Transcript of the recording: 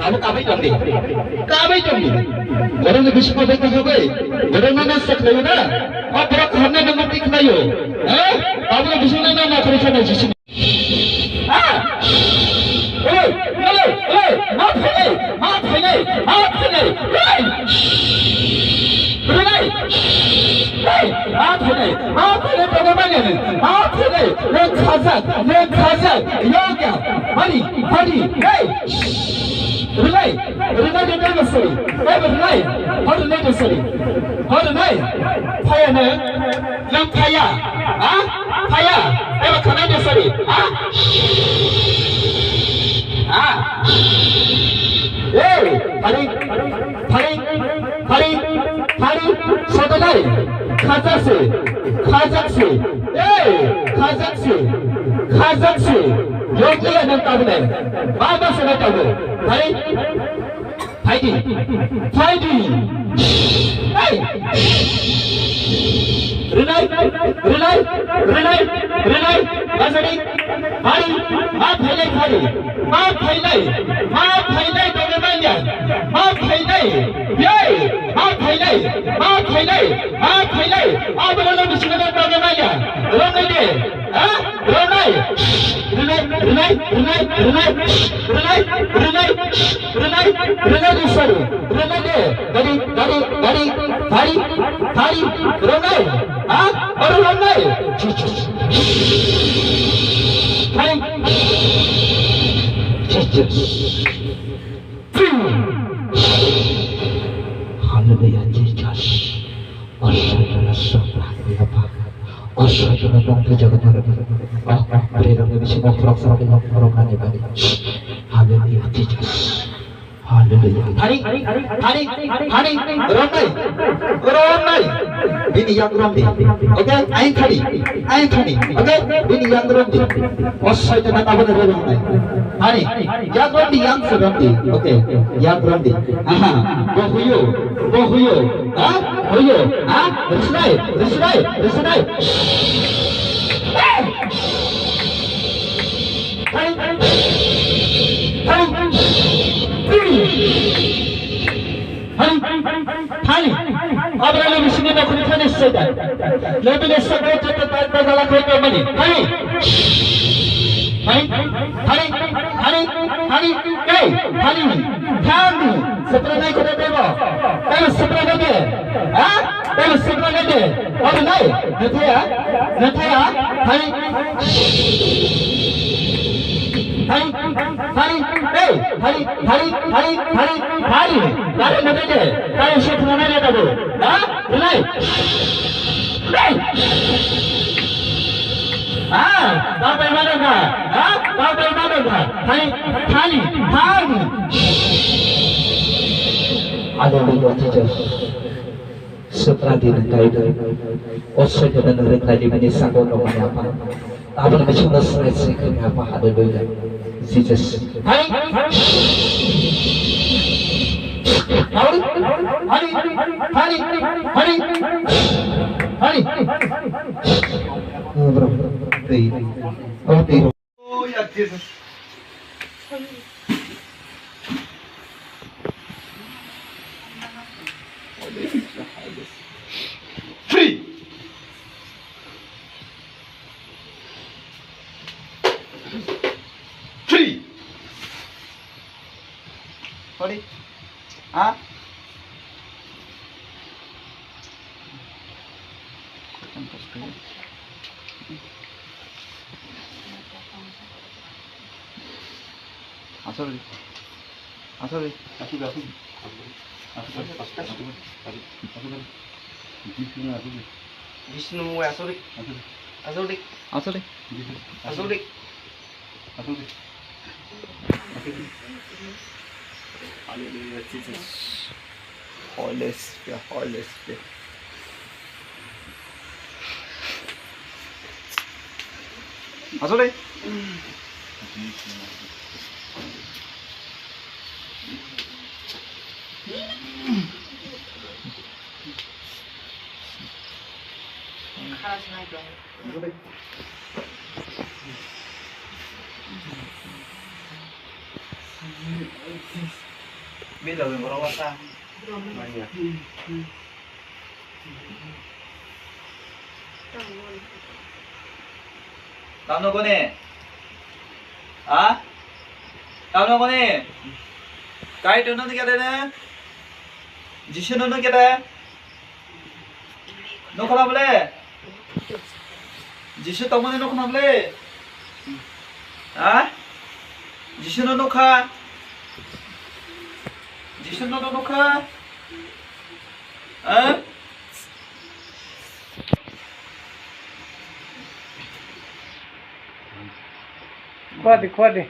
kamu kami jambi. Orang lebih suka baca juga. Orang mana seklayu na? Apa kerana nama tiklayu? Kamu lebih suka nama kerja di sini. Maaf Hari, saudara, Kazakhstan, yogi yang tahu ni, apa sana tahu? Hari, fighting, Renai, Bazari, Hari, maaf Hailai, bagaimana? Maaf Hailai, apa dalam bisnis bagaimana? Renai, disuruh, Hari, Renai, baru Renai, Hari, Hallelujah, Jesus. Asyhadu an Hallelujah, Jesus. Hallelujah. Hari, Ronai. Bini yang Rondi. Okay, ain Thani. Okay, bini yang Rondi. Asyhadu an Ronai. Hari, yang Rondi yang Rondi. Okay, yang Rondi. Bohuyo. Resnai. Hari, abang lebih sini nak kuliah ni sedar. Lebih lesok kita tetap berjalan ke mana? Hari, Thani, setelah naik kota dewa, kalau setelah naik, apa naik? Nanti ya, Hari, kalau nanti deh, kalau setelah naik ada tu, naik. Bapak mana kah? Thani. Hallelujah, Jesus. Setelah dinikahi Asyhadu dan renai menyesal orang apa? Apa nama cuma selesai apa? Hallelujah, Jesus. Hari. Oh ya Jesus. Free. Sorry. Asal. Vishnu asal. Hallelujah, Jesus. Holy Spirit. Asal deh. Bây giờ mình có đâu sang mà nhỉ? Tao nó có nè. À? Tao nó có nè. Cái đó nó cái đây nè. Jisu nó cái đây. Nó không làm lên. Jisu tao nó không làm lên. À? Jisu nó khá. Jisu nó khá. À? Khóa đi